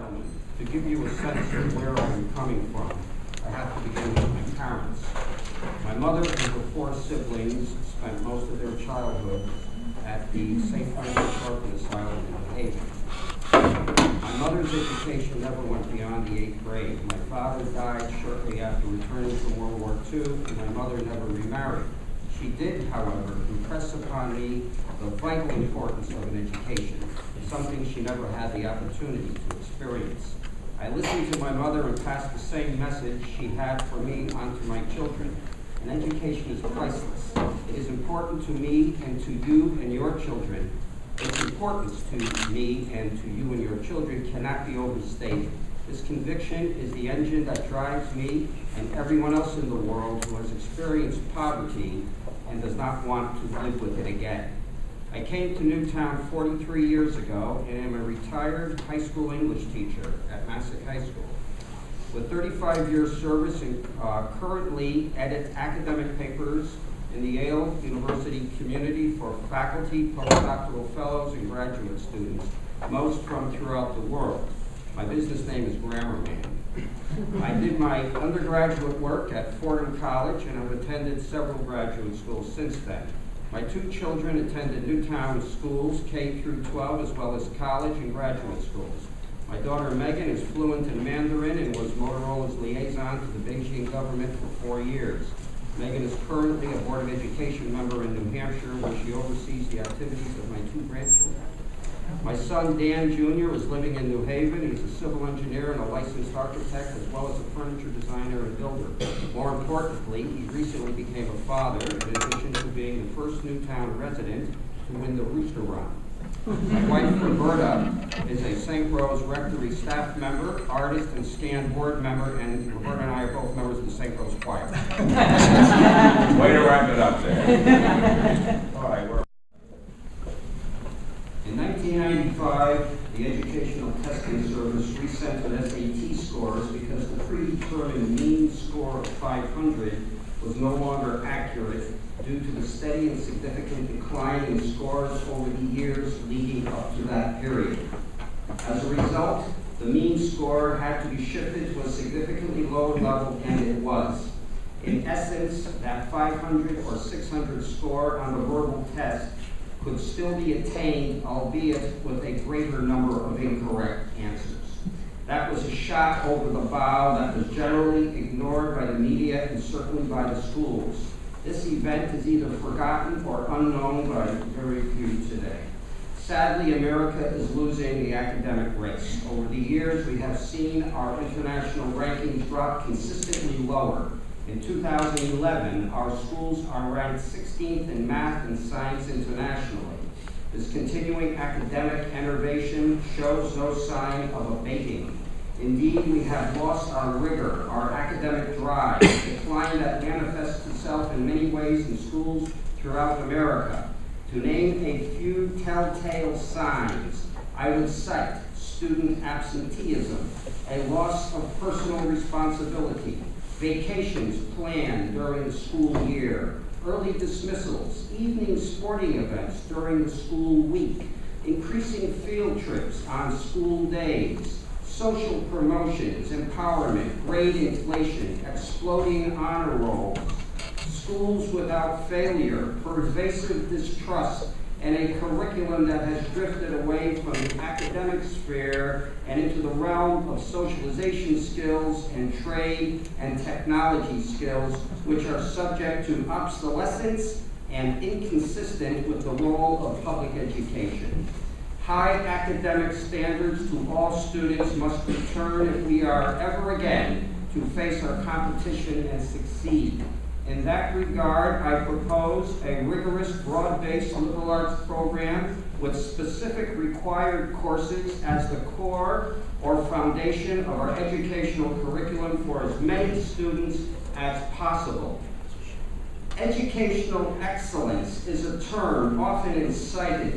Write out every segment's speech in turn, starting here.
gentlemen, to give you a sense of where I'm coming from, I have to begin with my parents. My mother and her 4 siblings spent most of their childhood at the St. Francis Orphan Asylum in New Haven. My mother's education never went beyond the 8th grade. My father died shortly after returning from World War II, and my mother never remarried. She did, however, impress upon me the vital importance of an education, something she never had the opportunity to experience. I listened to my mother and passed the same message she had for me on to my children. An education is priceless. It is important to me and to you and your children. Its importance to me and to you and your children cannot be overstated. This conviction is the engine that drives me and everyone else in the world who has experienced poverty and does not want to live with it again. I came to Newtown 43 years ago and am a retired high school English teacher at Massac High School. With 35 years service and currently edit academic papers in the Yale University community for faculty, postdoctoral fellows, and graduate students, most from throughout the world. My business name is Grammar Man. I did my undergraduate work at Fordham College and have attended several graduate schools since then. My 2 children attended Newtown schools, K through 12, as well as college and graduate schools. My daughter Megan is fluent in Mandarin and was Motorola's liaison to the Beijing government for 4 years. Megan is currently a Board of Education member in New Hampshire, where she oversees the activities of my 2 grandchildren. My son Dan Jr. is living in New Haven. He's a civil engineer and a licensed architect, as well as a furniture designer and builder. More importantly, he recently became a father, in addition to being the first Newtown resident to win the Rooster Run. My wife, Roberta, is a St. Rose Rectory staff member, artist, and SCAN board member, and Roberta and I are both members of the St. Rose Choir. Way to wrap it up there. All right, we're In 1995, the Educational Testing Service recented SAT scores because the predetermined mean score of 500 was no longer accurate due to the steady and significant decline in scores over the years leading up to that period. As a result, the mean score had to be shifted to a significantly lower level, and it was. In essence, that 500 or 600 score on the verbal test could still be attained, albeit with a greater number of incorrect answers. That was a shot over the bow that was generally ignored by the media and certainly by the schools. This event is either forgotten or unknown by very few today. Sadly, America is losing the academic race. Over the years, we have seen our international rankings drop consistently lower. In 2011, our schools are ranked 16th in math and science internationally. This continuing academic enervation shows no sign of abating. Indeed, we have lost our rigor, our academic drive, a decline that manifests itself in many ways in schools throughout America. To name a few telltale signs, I would cite student absenteeism, a loss of personal responsibility, vacations planned during the school year, early dismissals, evening sporting events during the school week, increasing field trips on school days, social promotions, empowerment, grade inflation, exploding honor rolls, schools without failure, pervasive distrust, and a curriculum that has drifted away from the academic sphere and into the realm of socialization skills and trade and technology skills, which are subject to obsolescence and inconsistent with the role of public education. High academic standards to all students must return if we are ever again to face our competition and succeed. In that regard, I propose a rigorous, broad-based liberal arts program with specific required courses as the core or foundation of our educational curriculum for as many students as possible. Educational excellence is a term often inserted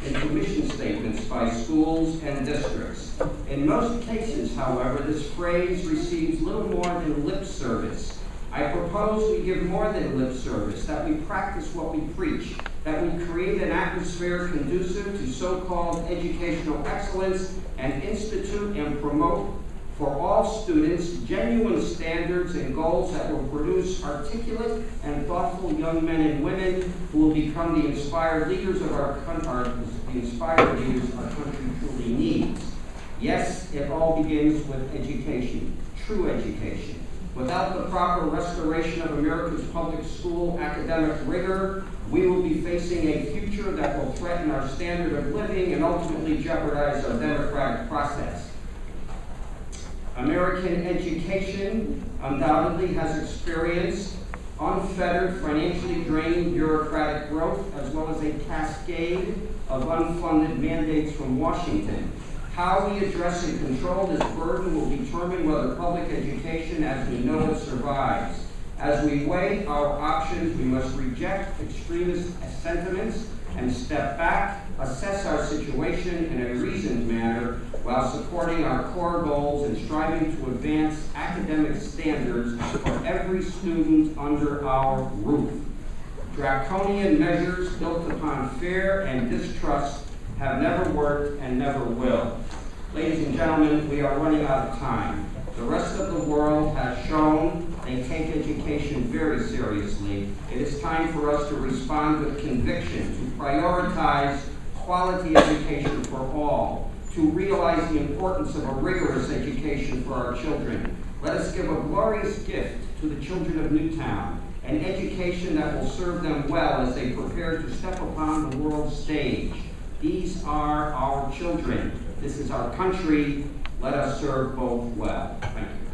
into mission statements by schools and districts. In most cases, however, this phrase receives little more than lip service. I propose we give more than lip service, that we practice what we preach, that we create an atmosphere conducive to so-called educational excellence and institute and promote for all students genuine standards and goals that will produce articulate and thoughtful young men and women who will become the inspired leaders of our country truly needs. Yes, it all begins with education, true education. Without the proper restoration of America's public school academic rigor, we will be facing a future that will threaten our standard of living and ultimately jeopardize our democratic process. American education undoubtedly has experienced unfettered, financially drained bureaucratic growth, as well as a cascade of unfunded mandates from Washington. How we address and control this burden will determine whether public education as we know it survives. As we weigh our options, we must reject extremist sentiments and step back, assess our situation in a reasoned manner while supporting our core goals and striving to advance academic standards for every student under our roof. Draconian measures built upon fear and distrust have never worked and never will. Ladies and gentlemen, we are running out of time. The rest of the world has shown they take education very seriously. It is time for us to respond with conviction, to prioritize quality education for all, to realize the importance of a rigorous education for our children. Let us give a glorious gift to the children of Newtown, an education that will serve them well as they prepare to step upon the world stage. These are our children. This is our country. Let us serve both well. Thank you.